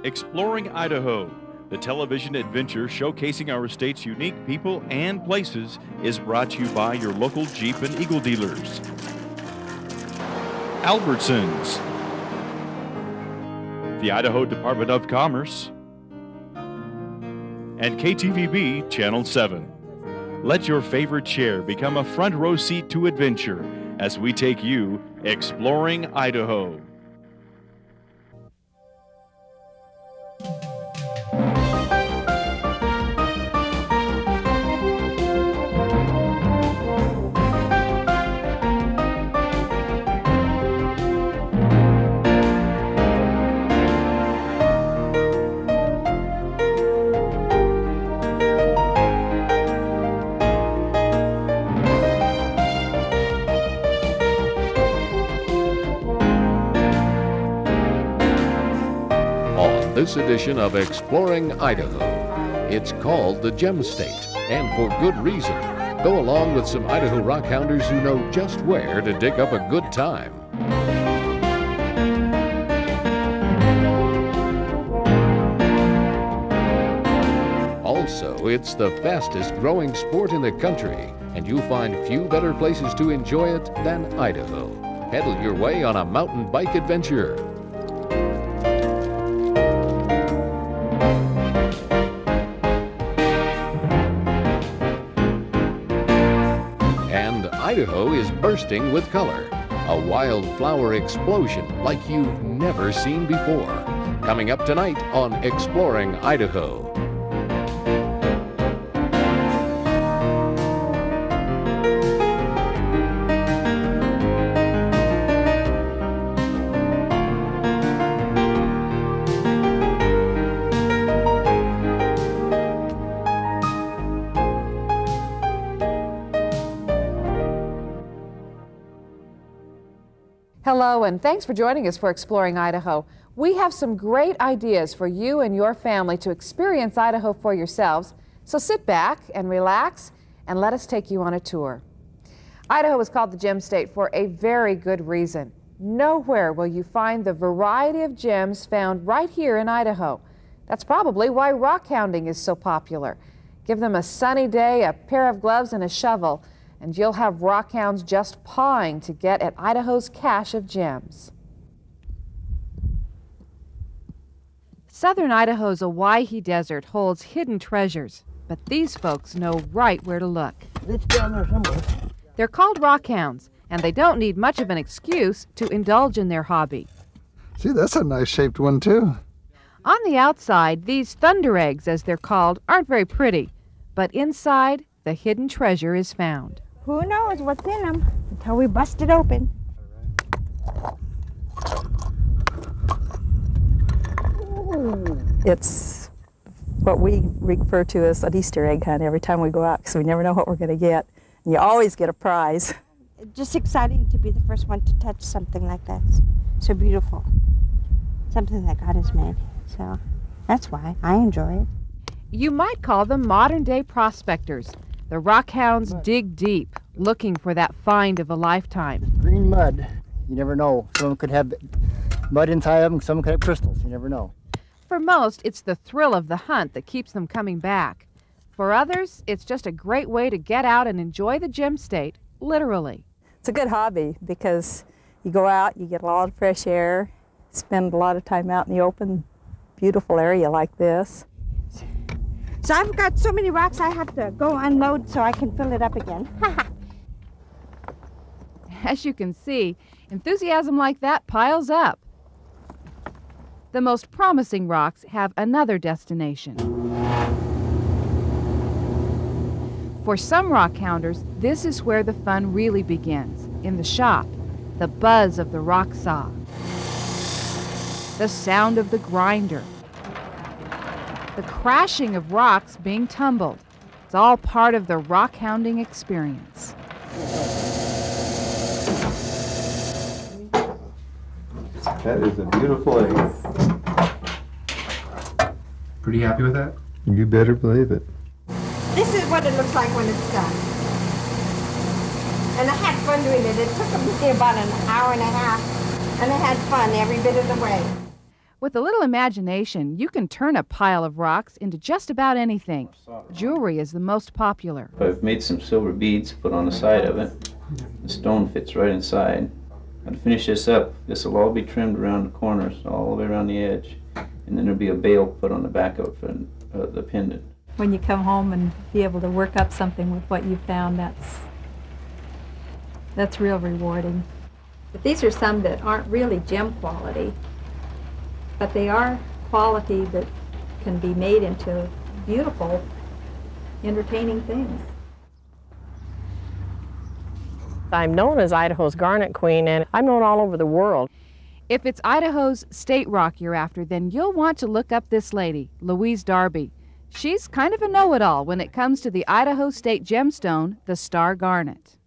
Exploring Idaho, the television adventure showcasing our state's unique people and places, is brought to you by your local Jeep and Eagle dealers. Albertsons, the Idaho Department of Commerce, and KTVB Channel 7. Let your favorite chair become a front row seat to adventure as we take you exploring Idaho. This edition of Exploring Idaho. It's called the Gem State, and for good reason. Go along with some Idaho rockhounders who know just where to dig up a good time. Also, it's the fastest growing sport in the country, and you'll find few better places to enjoy it than Idaho. Pedal your way on a mountain bike adventure. Idaho is bursting with color. A wildflower explosion like you've never seen before. Coming up tonight on Exploring Idaho. Hello, and thanks for joining us for Exploring Idaho. We have some great ideas for you and your family to experience Idaho for yourselves, so sit back and relax and let us take you on a tour. Idaho is called the Gem State for a very good reason. Nowhere will you find the variety of gems found right here in Idaho. That's probably why rockhounding is so popular. Give them a sunny day, a pair of gloves, and a shovel, and you'll have rockhounds just pawing to get at Idaho's cache of gems. Southern Idaho's Owyhee Desert holds hidden treasures, but these folks know right where to look. It's down there somewhere. They're called rockhounds, and they don't need much of an excuse to indulge in their hobby. See, that's a nice shaped one too. On the outside, these thunder eggs, as they're called, aren't very pretty, but inside, the hidden treasure is found. Who knows what's in them until we bust it open. It's what we refer to as an Easter egg hunt every time we go out, because we never know what we're going to get. And you always get a prize. It's just exciting to be the first one to touch something like that. So beautiful. Something that God has made. So that's why I enjoy it. You might call them modern-day prospectors. The rockhounds dig deep, looking for that find of a lifetime. Green mud, you never know. Some could have mud inside of them, some could have crystals, you never know. For most, it's the thrill of the hunt that keeps them coming back. For others, it's just a great way to get out and enjoy the Gem State, literally. It's a good hobby because you go out, you get a lot of fresh air, spend a lot of time out in the open, beautiful area like this. So I've got so many rocks I have to go unload so I can fill it up again. As you can see, enthusiasm like that piles up. The most promising rocks have another destination. For some rockhounders, this is where the fun really begins, in the shop. The buzz of the rock saw, the sound of the grinder, the crashing of rocks being tumbled. It's all part of the rockhounding experience. That is a beautiful egg. Pretty happy with that? You better believe it. This is what it looks like when it's done. And I had fun doing it. It took me about an hour and a half, and I had fun every bit of the way. With a little imagination, you can turn a pile of rocks into just about anything. Jewelry is the most popular. I've made some silver beads, put on the side of it. The stone fits right inside. And to finish this up, this will all be trimmed around the corners, all the way around the edge. And then there'll be a bail put on the back of the pendant. When you come home and be able to work up something with what you found, that's real rewarding. But these are some that aren't really gem quality, but they are quality that can be made into beautiful, entertaining things. I'm known as Idaho's Garnet Queen, and I'm known all over the world. If it's Idaho's state rock you're after, then you'll want to look up this lady, Louise Darby. She's kind of a know-it-all when it comes to the Idaho State gemstone, the star garnet.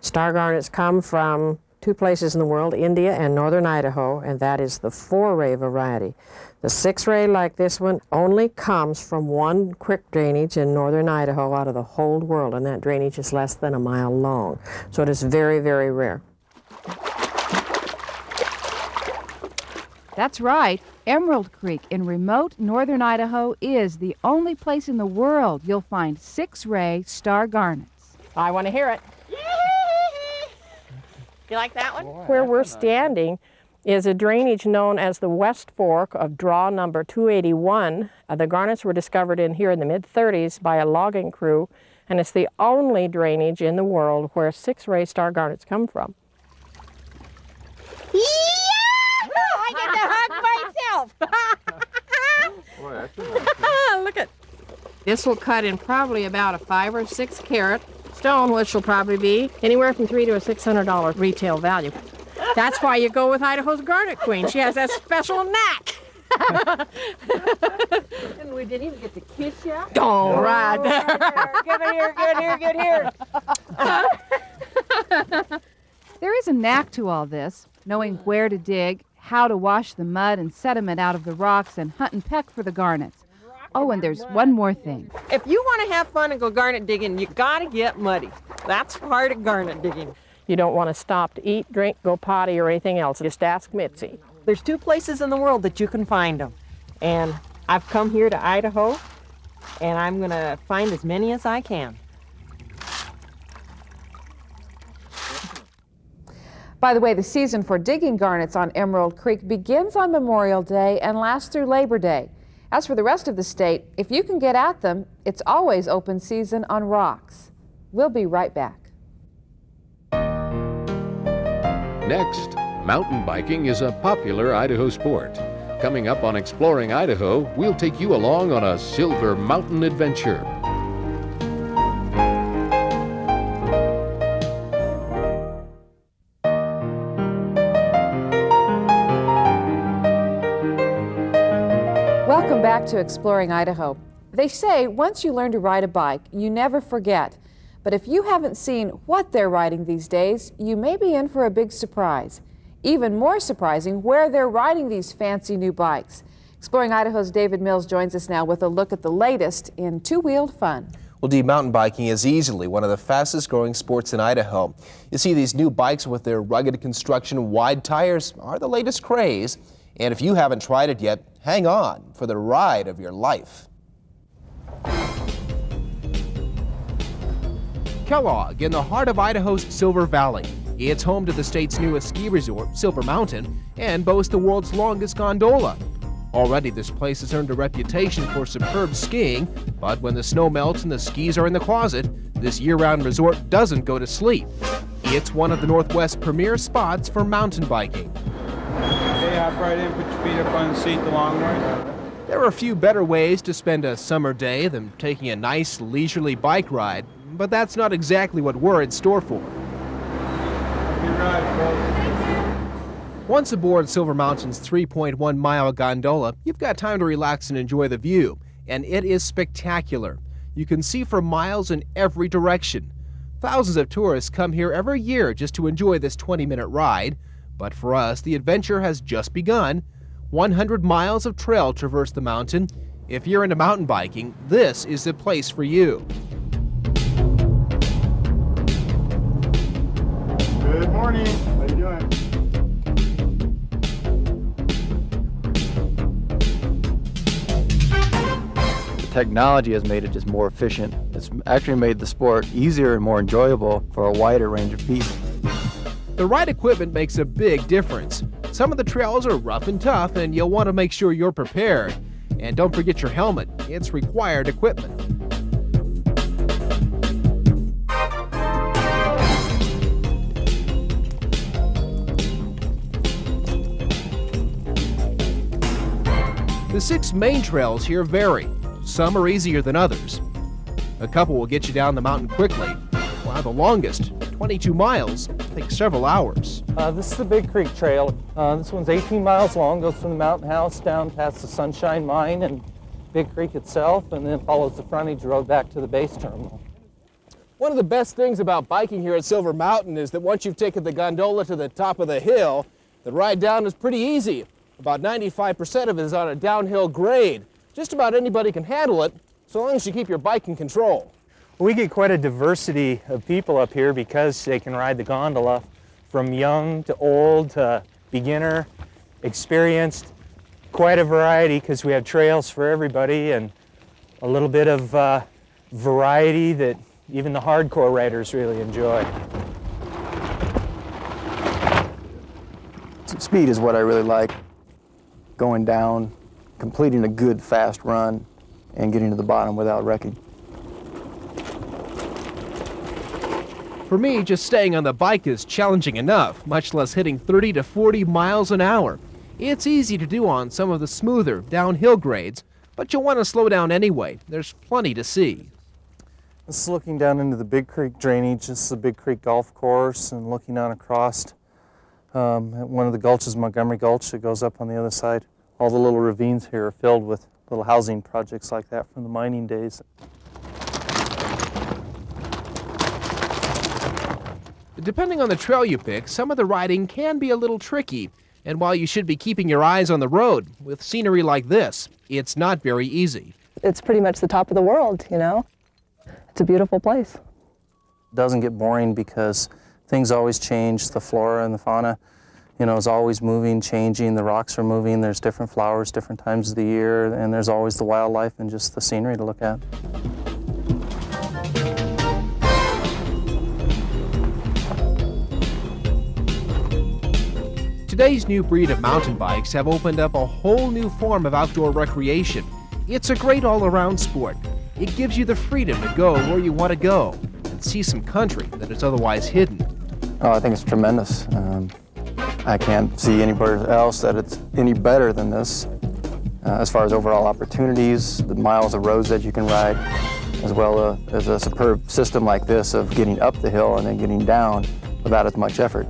Star garnets come from two places in the world, India and northern Idaho, and that is the 4-ray variety. The 6-ray, like this one, only comes from one creek drainage in northern Idaho out of the whole world, and that drainage is less than a mile long. So it is very, very rare. That's right. Emerald Creek in remote northern Idaho is the only place in the world you'll find 6-ray star garnets. I want to hear it. You like that one? Where we're standing is a drainage known as the West Fork of draw number 281. The garnets were discovered in here in the mid-30s by a logging crew, and it's the only drainage in the world where 6-ray star garnets come from. I get to hug myself. Look at this. Will cut in probably about a 5 or 6 carat stone, which will probably be anywhere from $300 to $600 retail value. That's why you go with Idaho's Garnet Queen. She has that special knack. And we didn't even get to kiss you. All right. Get here, get here. There is a knack to all this, knowing where to dig, how to wash the mud and sediment out of the rocks, and hunt and peck for the garnets. Oh, and there's one more thing. If you want to have fun and go garnet digging, you got to get muddy. That's part of garnet digging. You don't want to stop to eat, drink, go potty, or anything else. Just ask Mitzi. There's 2 places in the world that you can find them. And I've come here to Idaho, and I'm going to find as many as I can. By the way, the season for digging garnets on Emerald Creek begins on Memorial Day and lasts through Labor Day. As for the rest of the state, if you can get at them, it's always open season on rocks. We'll be right back. Next, mountain biking is a popular Idaho sport. Coming up on Exploring Idaho, we'll take you along on a silver mountain adventure. Welcome back to Exploring Idaho. They say once you learn to ride a bike, you never forget. But if you haven't seen what they're riding these days, you may be in for a big surprise. Even more surprising, where they're riding these fancy new bikes. Exploring Idaho's David Mills joins us now with a look at the latest in two-wheeled fun. Well, Dee, mountain biking is easily one of the fastest growing sports in Idaho. You see, these new bikes with their rugged construction, wide tires are the latest craze. And if you haven't tried it yet, hang on for the ride of your life. Kellogg, in the heart of Idaho's Silver Valley. It's home to the state's newest ski resort, Silver Mountain, and boasts the world's longest gondola. Already, this place has earned a reputation for superb skiing, but when the snow melts and the skis are in the closet, this year-round resort doesn't go to sleep. It's one of the Northwest's premier spots for mountain biking. Okay, hop right in, put your feet up on the seat the long way. There are a few better ways to spend a summer day than taking a nice, leisurely bike ride, but that's not exactly what we're in store for. Once aboard Silver Mountain's 3.1-mile gondola, you've got time to relax and enjoy the view, and it is spectacular. You can see for miles in every direction. Thousands of tourists come here every year just to enjoy this 20-minute ride, but for us, the adventure has just begun. 100 miles of trail traverse the mountain. If you're into mountain biking, this is the place for you. Good morning. How you doing? technology has made it just more efficient. It's actually made the sport easier and more enjoyable for a wider range of people. The right equipment makes a big difference. Some of the trails are rough and tough, and you'll want to make sure you're prepared. And don't forget your helmet. It's required equipment. The 6 main trails here vary. Some are easier than others. A couple will get you down the mountain quickly, while the longest, 22 miles, takes several hours. This is the Big Creek Trail. This one's 18 miles long, goes from the mountain house down past the Sunshine Mine and Big Creek itself, and then follows the frontage road back to the base terminal. One of the best things about biking here at Silver Mountain is that once you've taken the gondola to the top of the hill, the ride down is pretty easy. About 95% of it is on a downhill grade. Just about anybody can handle it, so long as you keep your bike in control. We get quite a diversity of people up here because they can ride the gondola, from young to old to beginner, experienced. Quite a variety because we have trails for everybody and a little bit of variety that even the hardcore riders really enjoy. Speed is what I really like. Going down, completing a good fast run, and getting to the bottom without wrecking. For me, just staying on the bike is challenging enough, much less hitting 30 to 40 miles an hour. It's easy to do on some of the smoother downhill grades, but you'll want to slow down anyway. There's plenty to see. This is looking down into the Big Creek drainage. This is the Big Creek Golf Course, and looking on across one of the gulches, Montgomery Gulch, that goes up on the other side. All the little ravines here are filled with little housing projects like that from the mining days. Depending on the trail you pick, some of the riding can be a little tricky. And while you should be keeping your eyes on the road, with scenery like this, it's not very easy. It's pretty much the top of the world, you know? It's a beautiful place. It doesn't get boring because things always change. The flora and the fauna, you know, is always moving, changing. The rocks are moving. There's different flowers, different times of the year, and there's always the wildlife and just the scenery to look at. Today's new breed of mountain bikes have opened up a whole new form of outdoor recreation. It's a great all-around sport. It gives you the freedom to go where you want to go and see some country that is otherwise hidden. Oh, I think it's tremendous. I can't see anywhere else that it's any better than this. As far as overall opportunities, the miles of roads that you can ride, as well as a superb system like this of getting up the hill and then getting down without as much effort.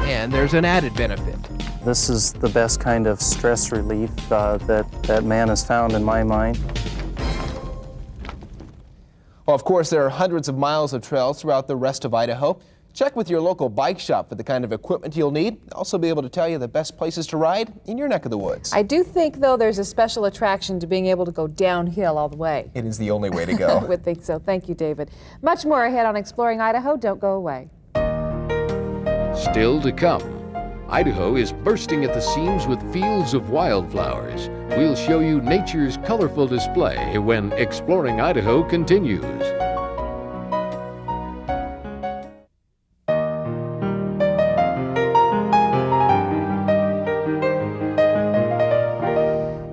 And there's an added benefit. This is the best kind of stress relief that man has found in my mind. Well, of course, there are hundreds of miles of trails throughout the rest of Idaho. Check with your local bike shop for the kind of equipment you'll need. They'll also be able to tell you the best places to ride in your neck of the woods. I do think, though, there's a special attraction to being able to go downhill all the way. It is the only way to go. I would think so. Thank you, David. Much more ahead on Exploring Idaho. Don't go away. Still to come, Idaho is bursting at the seams with fields of wildflowers. We'll show you nature's colorful display when Exploring Idaho continues.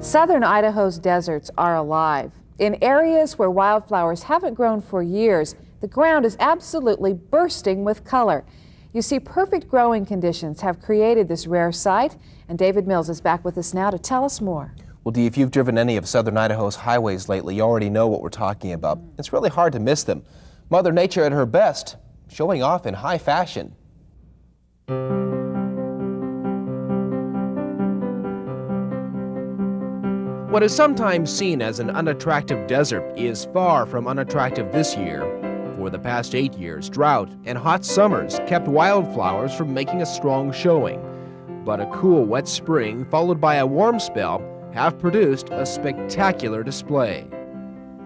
Southern Idaho's deserts are alive. In areas where wildflowers haven't grown for years, the ground is absolutely bursting with color. You see, perfect growing conditions have created this rare sight, and David Mills is back with us now to tell us more. Well, Dee, if you've driven any of Southern Idaho's highways lately, you already know what we're talking about. It's really hard to miss them. Mother Nature at her best, showing off in high fashion. What is sometimes seen as an unattractive desert is far from unattractive this year. For the past 8 years, drought and hot summers kept wildflowers from making a strong showing. But a cool, wet spring, followed by a warm spell, have produced a spectacular display.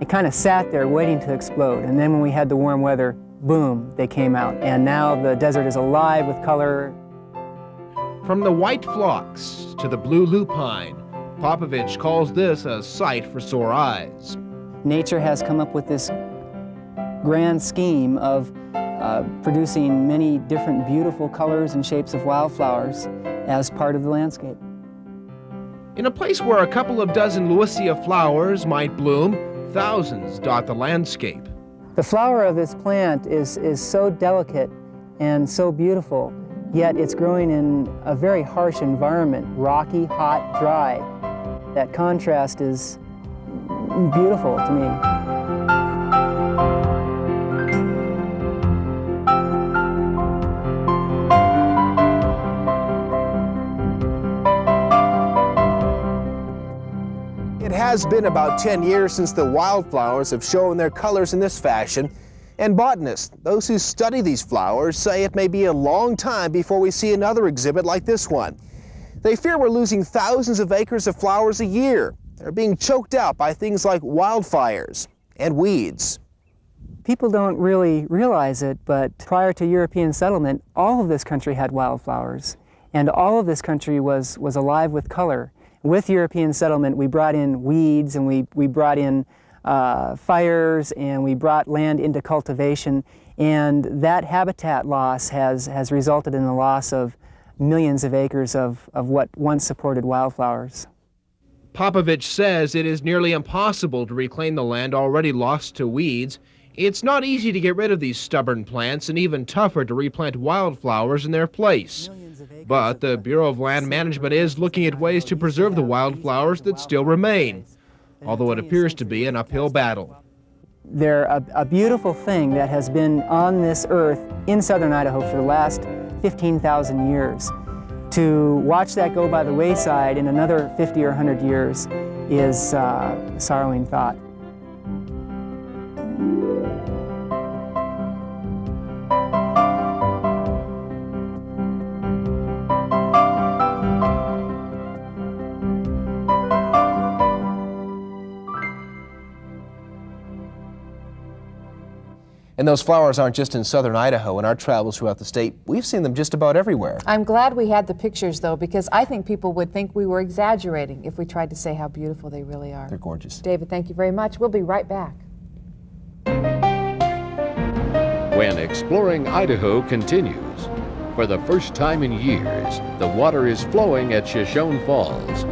It kind of sat there waiting to explode, and then when we had the warm weather, boom, they came out. And now the desert is alive with color. From the white phlox to the blue lupine, Popovich calls this a sight for sore eyes. nature has come up with this grand scheme of producing many different beautiful colors and shapes of wildflowers as part of the landscape. In a place where a couple of dozen Lewisia flowers might bloom, thousands dot the landscape. The flower of this plant is so delicate and so beautiful, yet it's growing in a very harsh environment, rocky, hot, dry. That contrast is beautiful to me. It has been about 10 years since the wildflowers have shown their colors in this fashion, and botanists, those who study these flowers, say it may be a long time before we see another exhibit like this one. They fear we're losing thousands of acres of flowers a year. They're being choked out by things like wildfires and weeds. People don't really realize it, but prior to European settlement, all of this country had wildflowers, and all of this country was alive with color. With European settlement, we brought in weeds, and we brought in fires, and we brought land into cultivation, and that habitat loss has resulted in the loss of millions of acres of what once supported wildflowers. Popovich says it is nearly impossible to reclaim the land already lost to weeds. It's not easy to get rid of these stubborn plants, and even tougher to replant wildflowers in their place. But the Bureau of Land Management is looking at ways to preserve the wildflowers that still remain, although it appears to be an uphill battle. They're a beautiful thing that has been on this earth in southern Idaho for the last 15,000 years. To watch that go by the wayside in another 50 or 100 years is a sorrowing thought. And those flowers aren't just in southern Idaho. In our travels throughout the state, we've seen them just about everywhere. I'm glad we had the pictures, though, because I think people would think we were exaggerating if we tried to say how beautiful they really are. They're gorgeous. David, thank you very much. We'll be right back. When Exploring Idaho continues, for the first time in years, the water is flowing at Shoshone Falls.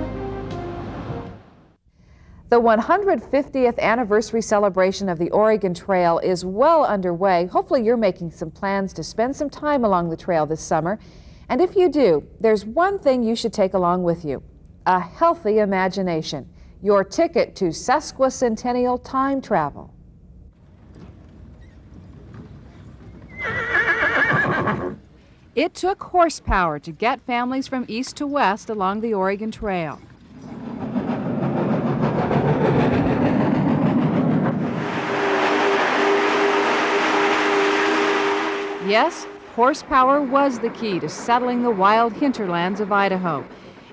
The 150th anniversary celebration of the Oregon Trail is well underway. Hopefully you're making some plans to spend some time along the trail this summer. And if you do, there's one thing you should take along with you: a healthy imagination, your ticket to sesquicentennial time travel. It took horsepower to get families from east to west along the Oregon Trail. Yes, horsepower was the key to settling the wild hinterlands of Idaho.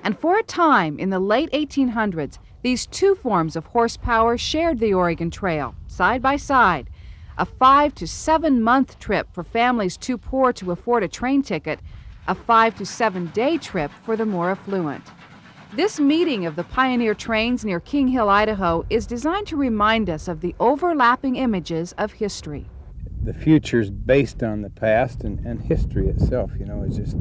And for a time in the late 1800s, these two forms of horsepower shared the Oregon Trail, side by side. A 5 to 7 month trip for families too poor to afford a train ticket, a 5 to 7 day trip for the more affluent. This meeting of the pioneer trains near King Hill, Idaho, is designed to remind us of the overlapping images of history. The future's based on the past, and history itself, you know, is just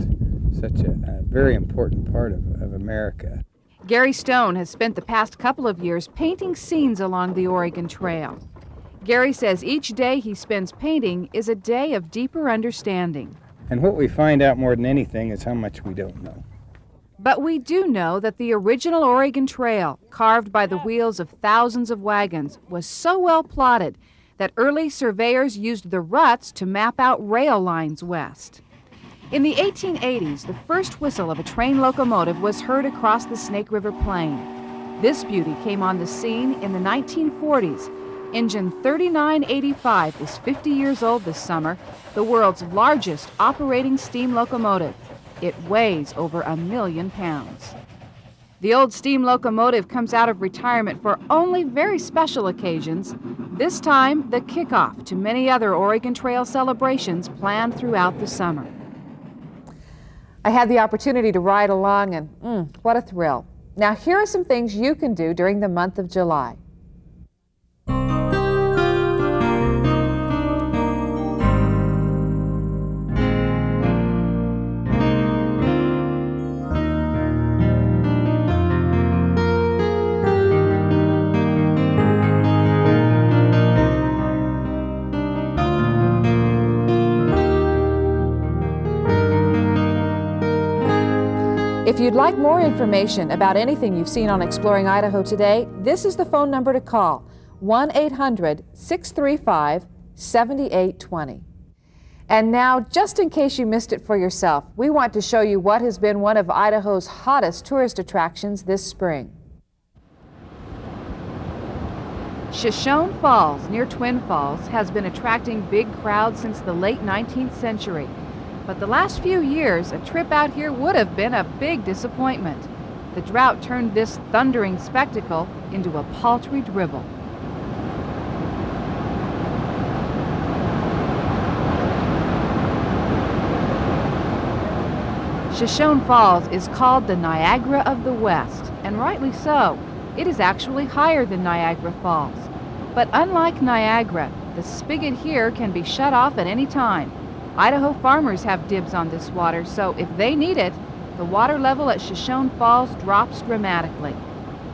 such a very important part of America. Gary Stone has spent the past couple of years painting scenes along the Oregon Trail. Gary says each day he spends painting is a day of deeper understanding. And what we find out more than anything is how much we don't know. But we do know that the original Oregon Trail, carved by the wheels of thousands of wagons, was so well plotted that early surveyors used the ruts to map out rail lines west. In the 1880s, the first whistle of a train locomotive was heard across the Snake River Plain. This beauty came on the scene in the 1940s. Engine 3985 is 50 years old this summer, the world's largest operating steam locomotive. It weighs over 1 million pounds. The old steam locomotive comes out of retirement for only very special occasions, this time the kickoff to many other Oregon Trail celebrations planned throughout the summer. I had the opportunity to ride along, and what a thrill. Now here are some things you can do during the month of July. If you'd like more information about anything you've seen on Exploring Idaho today, this is the phone number to call, 1-800-635-7820. And now, just in case you missed it for yourself, we want to show you what has been one of Idaho's hottest tourist attractions this spring. Shoshone Falls, near Twin Falls, has been attracting big crowds since the late 19th century. But the last few years, a trip out here would have been a big disappointment. The drought turned this thundering spectacle into a paltry dribble. Shoshone Falls is called the Niagara of the West, and rightly so. It is actually higher than Niagara Falls. But unlike Niagara, the spigot here can be shut off at any time. Idaho farmers have dibs on this water, so if they need it, the water level at Shoshone Falls drops dramatically.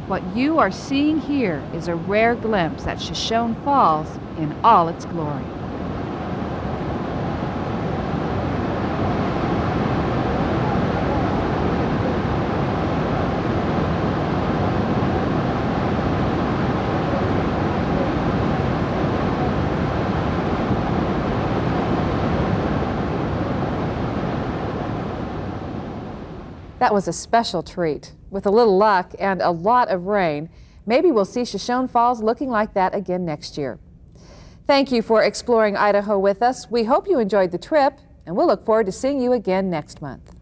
What you are seeing here is a rare glimpse at Shoshone Falls in all its glory. That was a special treat. With a little luck and a lot of rain, maybe we'll see Shoshone Falls looking like that again next year. Thank you for exploring Idaho with us. We hope you enjoyed the trip, and we'll look forward to seeing you again next month.